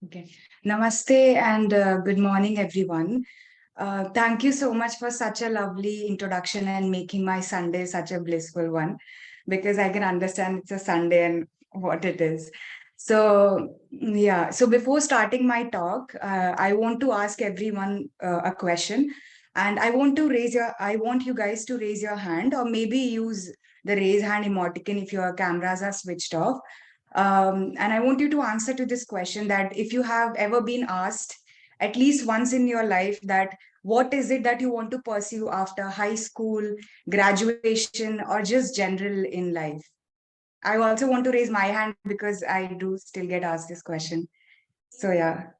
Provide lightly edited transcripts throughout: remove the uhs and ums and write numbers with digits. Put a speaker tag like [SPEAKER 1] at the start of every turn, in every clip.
[SPEAKER 1] Okay. Namaste and good morning, everyone. Thank you so much for such a lovely introduction and making my Sunday such a blissful one, because I can understand it's a Sunday and what it is. So, yeah. So before starting my talk, I want to ask everyone a question, and I want you guys to raise your hand, or maybe use the raise hand emoticon if your cameras are switched off. And I want you to answer to this question, that if you have ever been asked at least once in your life that what is it that you want to pursue after high school, graduation, or just general in life? I also want to raise my hand because I do still get asked this question. So yeah.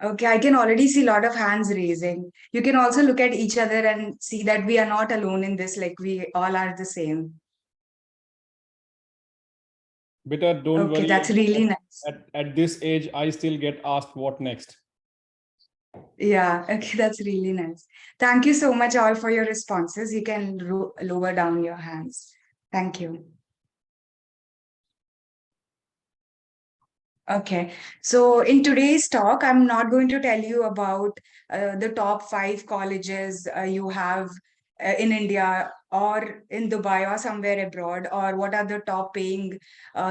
[SPEAKER 1] Okay, I can already see a lot of hands raising. You can also look at each other and see that we are not alone in this, like we all are the same.
[SPEAKER 2] Beta, don't
[SPEAKER 1] Okay,
[SPEAKER 2] worry.
[SPEAKER 1] that's really nice.
[SPEAKER 2] At this age, I still get asked what next.
[SPEAKER 1] Yeah, okay, that's really nice. Thank you so much all for your responses. You can lower down your hands. Thank you. Okay, so in today's talk, I'm not going to tell you about the top 5 colleges you have in India or in Dubai or somewhere abroad, or what are the top paying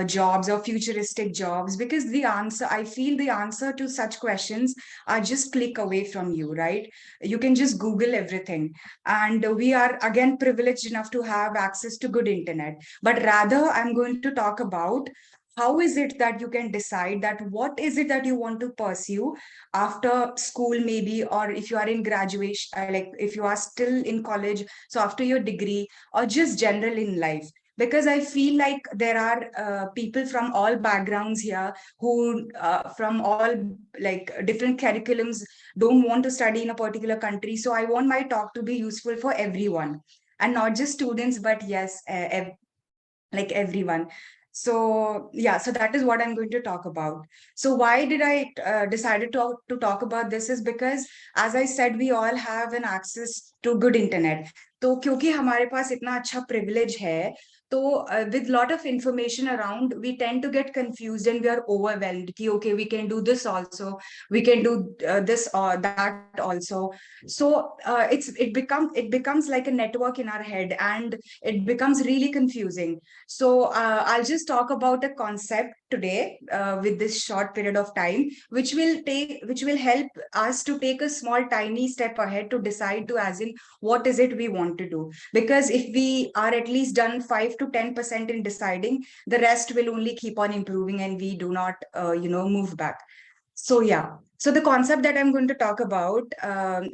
[SPEAKER 1] jobs or futuristic jobs, because I feel the answer to such questions are just click away from you, right? You can just Google everything. And we are again privileged enough to have access to good internet. But rather, I'm going to talk about how is it that you can decide that what is it that you want to pursue after school, maybe, or if you are in graduation, like if you are still in college, so after your degree, or just general in life. Because I feel like there are people from all backgrounds here who from all like different curriculums don't want to study in a particular country. So I want my talk to be useful for everyone, and not just students, but yes, like everyone. So yeah, so that is what I'm going to talk about. So why did I decided to talk about this is because, as I said, we all have an access to good internet. तो क्योंकि हमारे पास इतना अच्छा privilege है, तो with lot of information around, we tend to get confused and we are overwhelmed कि okay, we can do this also, we can do this or that also. So it becomes like a network in our head, and it becomes really confusing. So I'll just talk about a concept today with this short period of time, which will help us to take a small tiny step ahead to decide to, as in, what is it we want to do. Because if we are at least done 5 to 10% in deciding, the rest will only keep on improving, and we do not move back. So yeah. So the concept that I'm going to talk about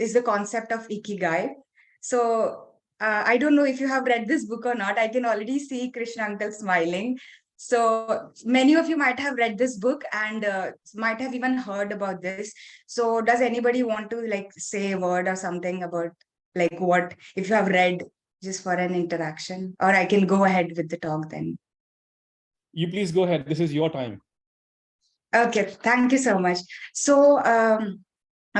[SPEAKER 1] is the concept of ikigai. So I don't know if you have read this book or not. I can already see Krishna uncle smiling. So many of you might have read this book and might have even heard about this. So does anybody want to like say a word or something about like what, if you have read, just for an interaction, or I can go ahead with the talk then.
[SPEAKER 2] You please go ahead. This is your time.
[SPEAKER 1] Okay, thank you so much. So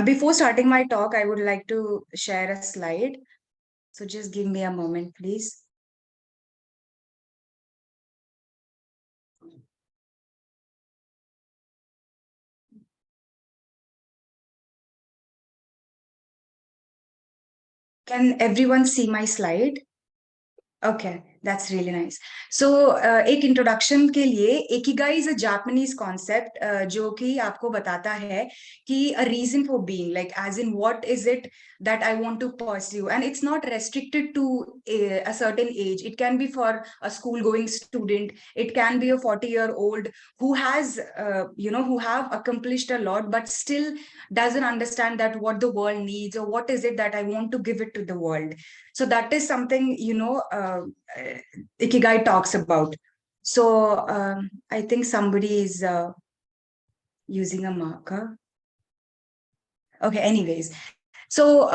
[SPEAKER 1] before starting my talk, I would like to share a slide. So just give me a moment, please. Can everyone see my slide? Okay, that's really nice. So एक introduction के लिए ikigai is a Japanese concept जो कि आपको बताता है कि a reason for being, like as in what is it that I want to pursue, and it's not restricted to a certain age. It can be for a school going student, it can be a 40-year-old who has who have accomplished a lot but still doesn't understand that what the world needs, or what is it that I want to give it to the world. So that is something ikigai talks about. So I think somebody is using a marker. Okay, anyways. So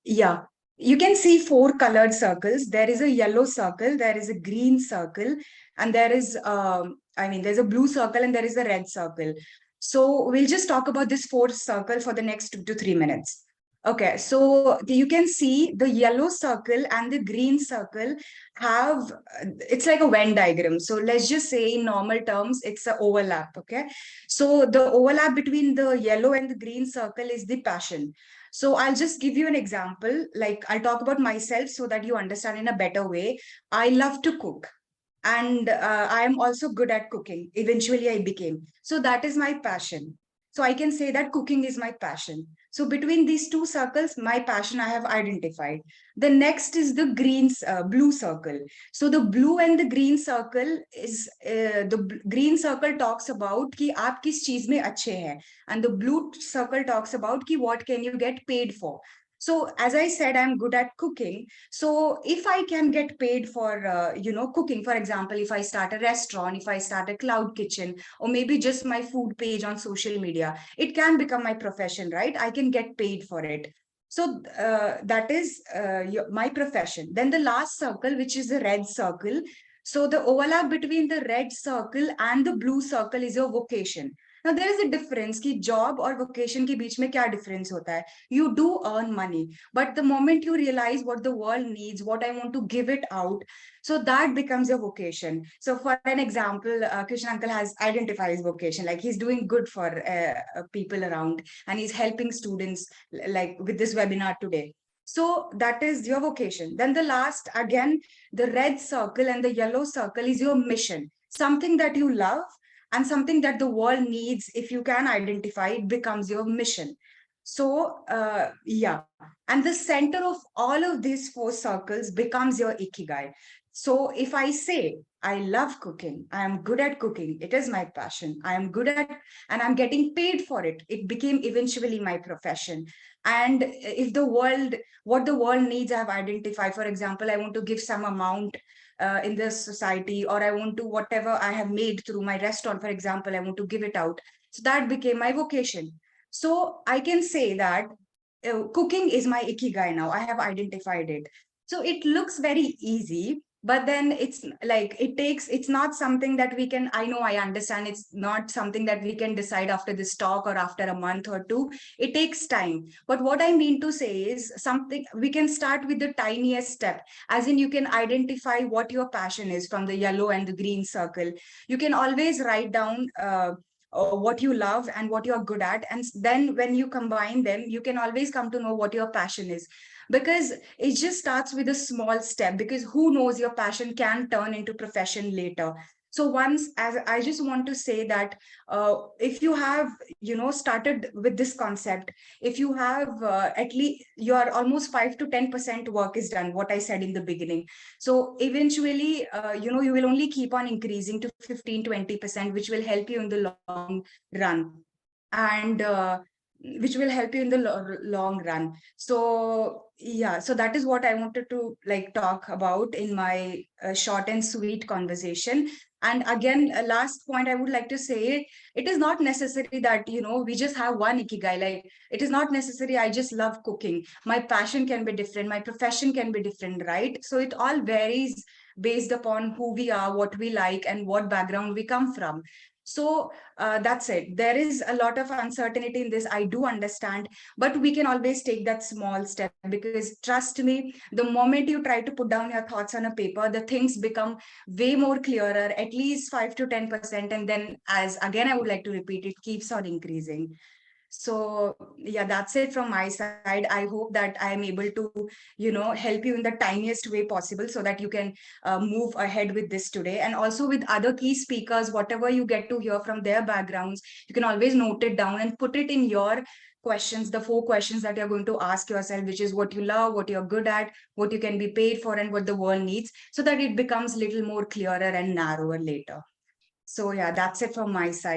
[SPEAKER 1] yeah, you can see 4 colored circles. There is a yellow circle, there is a green circle, and there is there's a blue circle and there is a red circle. So we'll just talk about this 4th circle for the next 2 to 3 minutes. Okay, so you can see the yellow circle and the green circle have, it's like a Venn diagram. So let's just say in normal terms, it's an overlap. Okay. So the overlap between the yellow and the green circle is the passion. So I'll just give you an example. Like I'll talk about myself so that you understand in a better way. I love to cook. And I am also good at cooking. Eventually, I became. So that is my passion. So I can say that cooking is my passion. So between these two circles, my passion I have identified. The next is the blue circle. So the blue and the green circle is green circle talks about कि आप किस चीज में अच्छे हैं, and the blue circle talks about कि what can you get paid for. So as I said, I'm good at cooking. So if I can get paid for cooking, for example, if I start a restaurant, if I start a cloud kitchen, or maybe just my food page on social media, it can become my profession, right? I can get paid for it. So that is my profession. Then the last circle, which is the red circle. So the overlap between the red circle and the blue circle is your vocation. Now there is a difference कि job और vocation के बीच में क्या difference होता है. You do earn money, but the moment you realize what the world needs, what I want to give it out, so that becomes your vocation. So for an example, Krishna uncle has identified his vocation, like he's doing good for people around, and he's helping students like with this webinar today. So that is your vocation. Then the last, again, the red circle and the yellow circle is your mission, something that you love and something that the world needs. If you can identify, it becomes your mission. So, yeah. And the center of all of these four circles becomes your ikigai. So, if I say, I love cooking, I am good at cooking, it is my passion, I am good at, and I'm getting paid for it, it became eventually my profession. And if the world, what the world needs, I have identified, for example, I want to give some amount in this society, or I want to, whatever I have made through my restaurant, for example, I want to give it out. So that became my vocation. So I can say that cooking is my ikigai now. I have identified it. So it looks very easy, but then it's like it's not something that we can, I know, I understand it's not something that we can decide after this talk or after a month or two. It takes time. But what I mean to say is something we can start with the tiniest step, as in you can identify what your passion is from the yellow and the green circle. You can always write down what you love and what you're good at, and then when you combine them, you can always come to know what your passion is, because it just starts with a small step, because who knows, your passion can turn into profession later. So once, as I just want to say that if you have started with this concept, if you have at least your almost 5 to 10% work is done, what I said in the beginning. So eventually you will only keep on increasing to 15-20%, which will help you in the long run, and which will help you in the long run. So yeah, so that is what I wanted to like talk about in my short and sweet conversation. And again, last point I would like to say, it is not necessary that we just have one ikigai. Like, it is not necessary I just love cooking. My passion can be different, my profession can be different, right? So it all varies based upon who we are, what we like, and what background we come from. So that's it. There is a lot of uncertainty in this, I do understand, but we can always take that small step, because trust me, the moment you try to put down your thoughts on a paper, the things become way more clearer, at least 5 to 10%. And then, as again, I would like to repeat, it keeps on increasing. So yeah, that's it from my side. I hope that I am able to help you in the tiniest way possible, so that you can move ahead with this today, and also with other key speakers, whatever you get to hear from their backgrounds, you can always note it down and put it in your questions, the 4 questions that you're going to ask yourself, which is what you love, what you're good at, what you can be paid for, and what the world needs, so that it becomes little more clearer and narrower later. So yeah, that's it from my side.